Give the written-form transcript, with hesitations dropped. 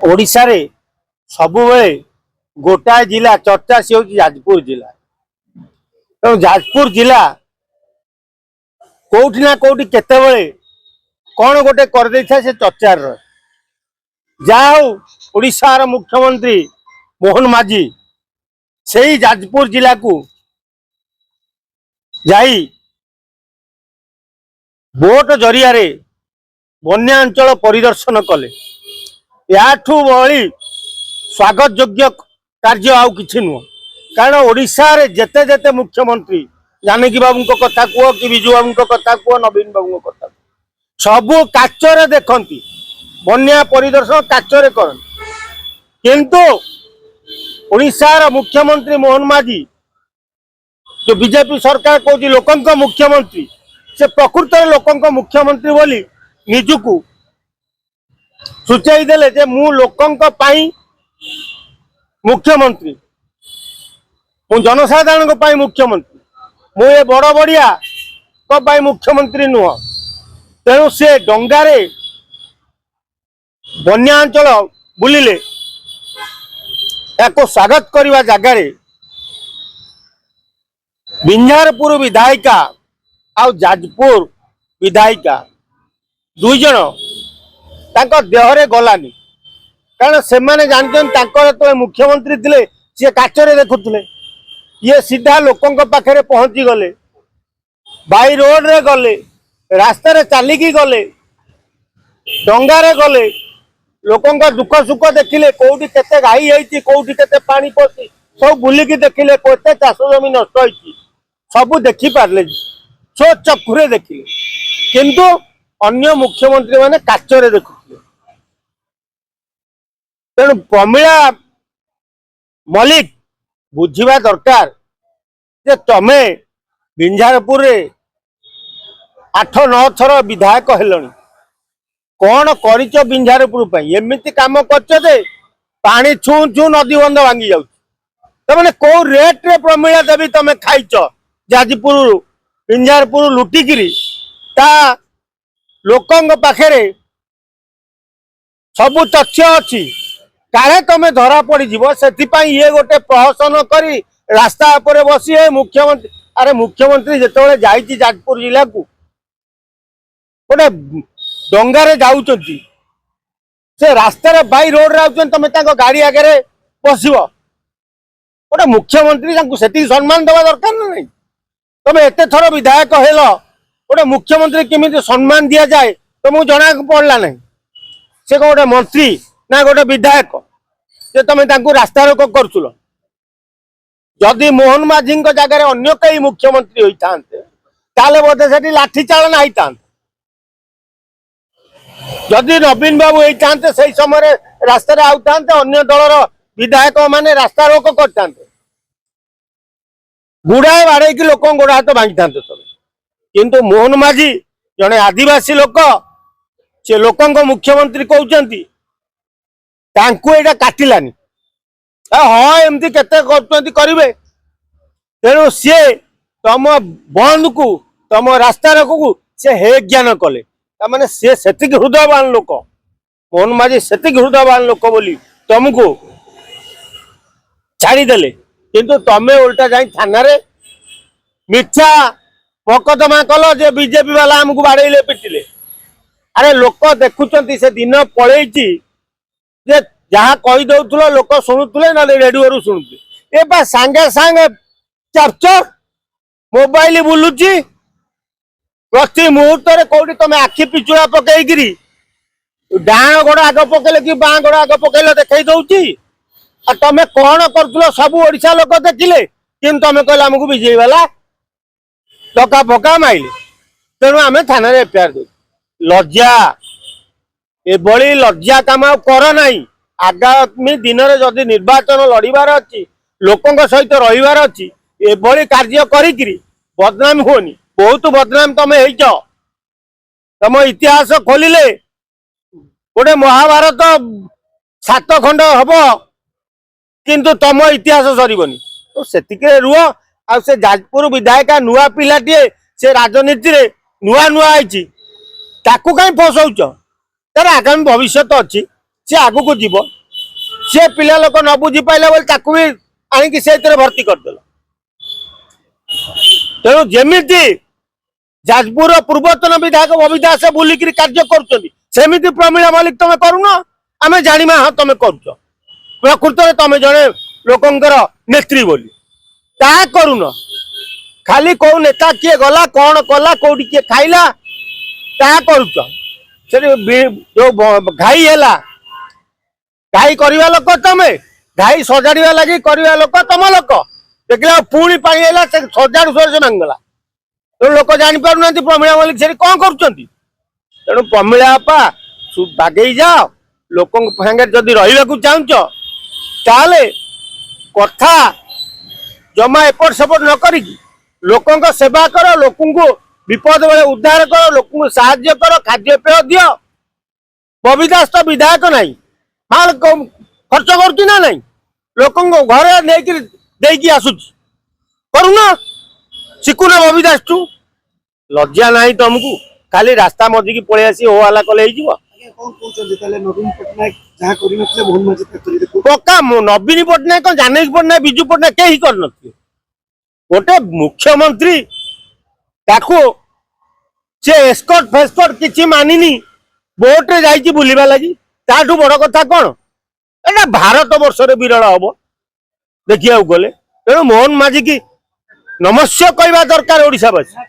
ओडिशा रे सबुबले गोटाए जिला चर्चा से होची जाजपुर जिला। तो जाजपुर जिला कोठी ना कोठी केतेबेले कौन गोटे कर देथा से चर्चार जाओ ओडिशा मुख्यमंत्री मोहन माझी से ही जाजपुर जिला को जाई बोट जरिया रे बन्या अंचल परिदर्शन कले। याठू बड़ी स्वागत योग्य कार्य आउ किछि नुह। कारण ओडिशा रे जेते जेते मुख्यमंत्री जानकी बाबू कथा कह कि विजु बाबू कथा कह नवीन बाबू कथा सबू काचरे देखती बन्या परिदर्शन काचरे करती। किंतु ओडिशा मुख्यमंत्री मोहन माझी जो बीजेपी सरकार कहती लोकंक मुख्यमंत्री से प्रकृत लोकंक मुख्यमंत्री बोली निजुकू सूचाई देले जे मु लोकंक पाई मुख्यमंत्री मु जनसाधारण पाई मुख्यमंत्री मु ये बड़ बड़िया को पाई मुख्यमंत्री नुह। तेणु से डंगारे बन्या अंचल बुलिले एको स्वागत करने जगार बिंझारपुर विधायिका आउ जाजपुर विधायिका दुई जन तांको देहरे गलानी। कारण से माने जानते मुख्यमंत्री थिले सी काचरे देखुले ये सीधा लोकों पाखे पहुंची गले बाई रोड रे गले रास्ता रे चलिकी गले डंगारे गले लोकों दुख सुख देखिले कौटी केते गाई है कौटी केते पानी पसी सब बुलिकी देखिले केते चाष जमी नष्ट होती सब देखी पारे सो चक्षुरे देखिले। किंतु अन्य मुख्यमंत्री माने काचरे देखुले। तेणु प्रमिला मलिक बुझा दरकार जे तमे बिंझारपुर रे 8-9 थर विधायक हेलनी कौन करिच बिंझारपुर एमती कम कर पानी छू छू नदी बंध भांगी जाऊँ तमें कौ रेट रे प्रमिला देवी तमें खाइच जाजपुर बिंझारपुर लुटिकी ता लोकों पाखे सबू तथ्य अच्छी काहे तमें धरा पड़ से ये गोटे प्रहसन करी रास्ता पर बसी है मुख्यमंत्री। अरे मुख्यमंत्री जिते जाइए जाजपुर जिला को गोटे डंगारे जाऊँच से रास्तार बाई रोड रे तमें गाड़ी आगे बस गोटे मुख्यमंत्री से सम्मान देवा दरकार ना नहीं। तमें एत थर विधायक हेल गोटे मुख्यमंत्री केमी सम्मान दि जाए तुमको जना पड़ला नहीं से गोटे मंत्री ना गोटे विधायक जे तुम रास्ता रोक करुल। जदि मोहन माझी जगह अन्य कई मुख्यमंत्री होते बोधे से लाठी चालन होता। जदि नवीन बाबू होते से समय रास्ता आउता अन्य दलर विधायक माने रास्ता रोक करते गुड़ाए बाड़े कि लोक गोड़ हाथ भांगी था सब। किंतु मोहन माझी जड़े आदिवासी लोक से लोकों मुख्यमंत्री कहते यहाँ काटिलानी हाँ एमती केते करेंगे। तेणु सी तुम बंद को तुम रास्ता रोक को सी हे ज्ञान कले मैंने सी से हृदयवान लोक मोहन माझी से हृदयवान लोक बोली तुमको छाड़देले। किंतु तमें उल्टा जा थाना रे मिथ्या मकदमा कल जे बीजेपी वाला आमको बाड़े पिटिले। अरे लोक देखुं से दिन पलि जहाँ कहीदे लोक शुणुले ना रेडियो शुणुले ए सांगे सांगे चार्जर मोबाइल बुलुची प्रति मुहूर्त कौटी तुम आखि पिचुड़ा पकईकि डाण गोड़ आग पकेले कि बाँ गोड़ आग पकेले देखई दौची तमें कौन कर सब ओडिशा लोक देखिले कि तुम कहले आमको विजयी वाला डका फका माइले। तेणु आम थाना एफआईआर दे लज्जा एभली लज्जा काम कर नहीं। आगामी दिन में जदि निर्वाचन लड़बार अच्छी लोकों सहित रहीबार अच्छी एभली कार्य करी बदनाम होनी बहुत बदनाम तमें हो। तुम इतिहास खोलिले गोटे महाभारत 7 खंड हम किंतु तुम इतिहास सरबनी। तो से रुह आ से जाजपुर विधायिका नुआ पिलाटे से राजनीति रे नुआ नुआ आई कहीं फसाउच तार आगामी भविष्य अच्छी सी आगु को जीव सी पिला लोक न बुझी पाइला बोले ताकू भी आणिकी से भर्ती करदेल तेणु जमीती जाजपुर पूर्वतन विधायक बबीता से बुलिक कार्य करमती प्रमीला मल्लिक तुम करुन आम जाना हाँ तुम कर प्रकृत में तुम जड़े लोकंर नेत्री बोली ता करुन खाली कौ नेता किए गला कौन कला कौटी किए खाइला ता करुच जो घाई है घाई करवा लोक तुम घाई सजाड़ा लगी करवा लोक तुम लोक देखला पुणी पानी है सजाड़ू से भांगला तेणु लोक जापार ना प्रमीला मल्लिक से कौन कर तेणु प्रमीला बापा बागेई जाओ लोक सागे जदि रहा चाहूच ताले कथा जमा एपट सेपट न करी लोकों सेवा कर लोक विपद बेले उद्धार कर लोक साहाय्य कर खाद्य पेय दियो बबीदास तो विधायक नहीं माल खर्च करुच्ची ना नहीं लोक घरे नहीं आसुच करुना शिखुन बबीदास तू लज्जा नहीं तुमको खाली रास्ता मझी की पलि आसी हो हल्ला कले पक्का नवीन पट्टनायक जानकी पट्टनायक विजु पट्टनायक कहीं कर गोटे मुख्यमंत्री ताकू से एस्कॉट फेस्कॉट किसी मानिनी बोट रे जाइए बुलवा लगी ताठू बड़ कथा कौन एटा भारत वर्ष विरल हम देखिए गले तेणु मोहन माझी की नमस्य कहवा दरकार ओडिशावासी